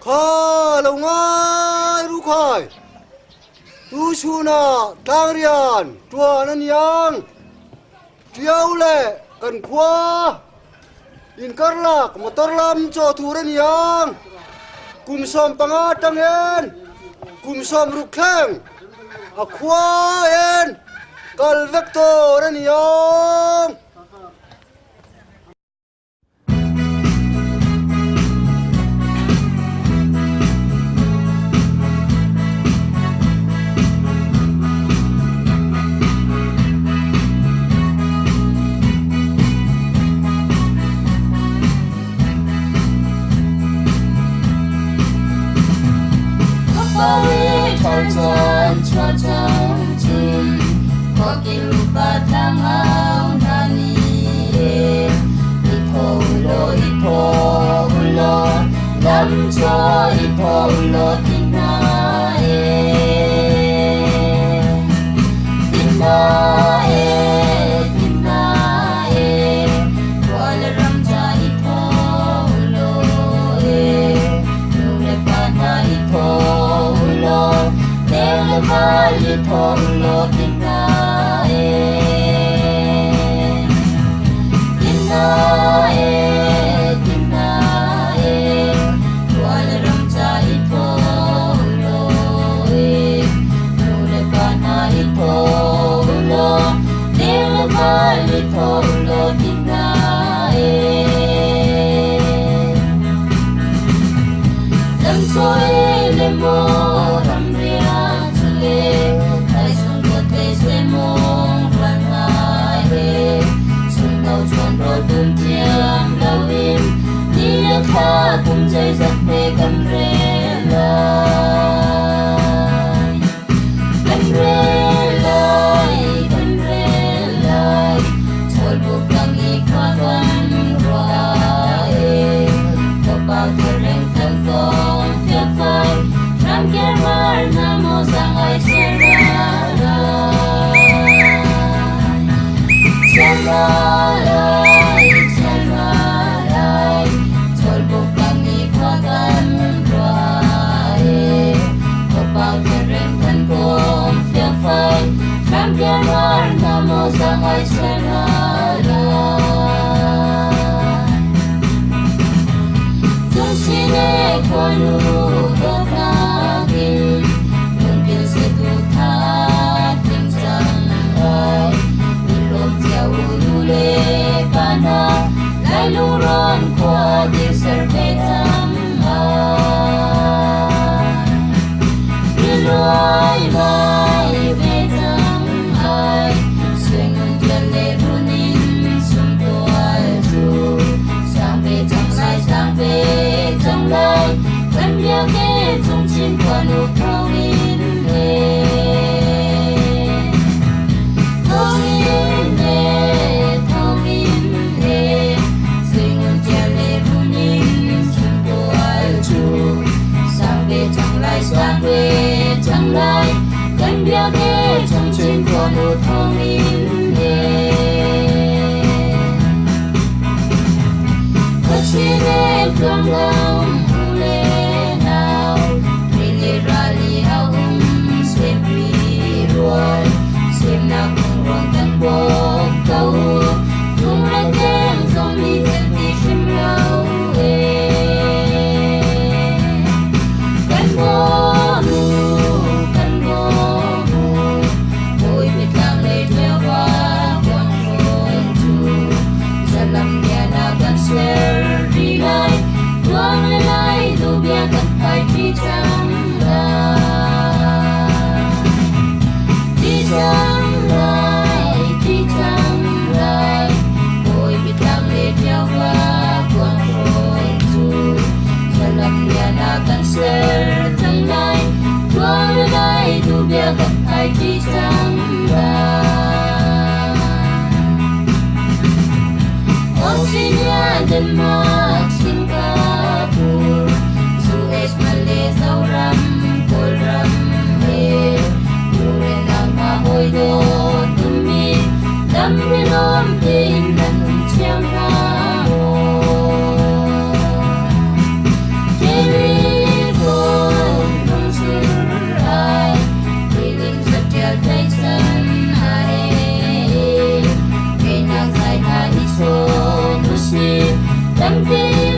Kha lâu ngay ru khai tu chu na tang rian tua nan yang triau le kan khua in karlak motor lam cho thu ren yang kum som panga tang en kum som ru khang a khua en kal vek to ren yang cho ipo lo tina wala ramja ipo lo nule pana ipo lo nele val ipo lo tina cùng chơi giấc mê cầm rê lại thôi buộc đang nghĩ qua quanh rồi có bao giờ rèn thân phong phía phai ram kia mar nam mô sang ai sẽ ra lại thôi buộc đang nghĩ qua quanh rồi có bao giờ rèn thân phong phía phai ram kia mar nam mô sang ai sẽ ra Konu dokagin mungkin setutat tingsangai ilom jauh lule pana laluran kuadir serbetamai iluai mai betamai sengun jale runin sumtual tu sampai trong lai vẫn nhớ nghe trong chim qua nụ thâu in lệ sinh cha lệ runin chung cô ai chu sang về chẳng lai vẫn nhớ nghe trong chim qua nụ thâu in lệ chỉ để không lòng xem nào cùng rong tăng bốc câu cùng lên tiếng dòng đi chân đi chim lâu cánh bó mù ôi biết lang lệ theo qua quang khôn chu giờ làm nhà nào cần xer đi lại quang lên lại dù bia cần phải đi chẳng chẳng lại ôi biết lang lệ theo qua quang khôn chu giờ làm nhà nào cần xer chẳng lại quang lên lại dù bia cần phải đi chẳng lại Australia, Denmark, Singapore, US, Malaysia, Sauram, Kolram, Nuren ang mahoy do tumi, dam rilom tin dan chiang na ho. Kiri tâm tin